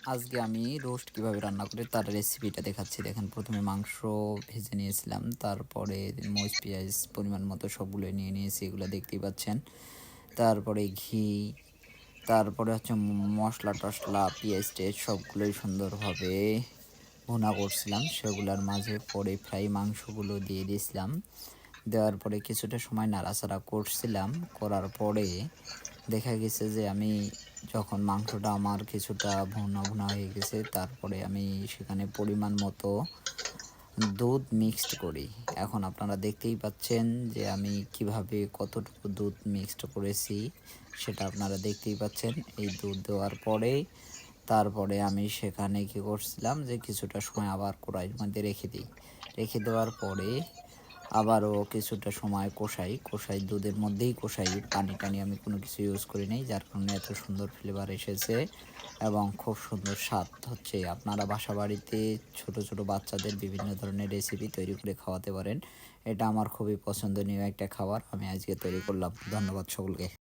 আজকে আমি রোস্ট কিভাবে রান্না করি তার রেসিপিটা দেখাচ্ছি। দেখেন, প্রথমে মাংস ভেজে নিয়েছিলাম, তারপরে মরিচ, পেঁয়াজ পরিমাণ মতো সবগুলো নিয়ে নিয়েছি, এগুলো দেখতেই পাচ্ছেন। তারপরে ঘি, তারপরে হচ্ছে মশলা-টশলা, পেঁয়াজ-টেয়াজ সবগুলোই সুন্দরভাবে ভুনা করছিলাম। সেগুলার মাঝে পরে ফ্রাই মাংসগুলো দিয়ে দিয়েছিলাম। দেওয়ার পরে কিছুটা সময় নাড়াচাড়া করছিলাম। করার পরে দেখা গেছে যে আমি যখন মাংসটা আমার কিছুটা ভুনা হয়ে গেছে, তারপরে আমি সেখানে পরিমাণ মতো দুধ মিক্সড করি। এখন আপনারা দেখতেই পাচ্ছেন যে আমি কিভাবে কতটুকু দুধ মিক্সড করেছি, সেটা আপনারা দেখতেই পাচ্ছেন। এই দুধ দেওয়ার পরে তারপরে আমি সেখানে কি করছিলাম যে কিছুটা সময় আবার কড়াইয়ের মধ্যে রেখে দিই। রেখে দেওয়ার পরে আবারও কিছুটা সময় কষাই দুধের মধ্যেই কষাই। পানি-টানি আমি কোনো কিছু ইউজ করি নাই, যার কারণে এত সুন্দর ফ্লেভার এসেছে এবং খুব সুন্দর স্বাদ হচ্ছে। আপনারা বাসাবাড়িতে ছোট বাচ্চাদের বিভিন্ন ধরনের রেসিপি তৈরি করে খাওয়াতে পারেন। এটা আমার খুবই পছন্দনীয় একটা খাবার। আমি আজকে তৈরি করলাম। ধন্যবাদ সকলকে।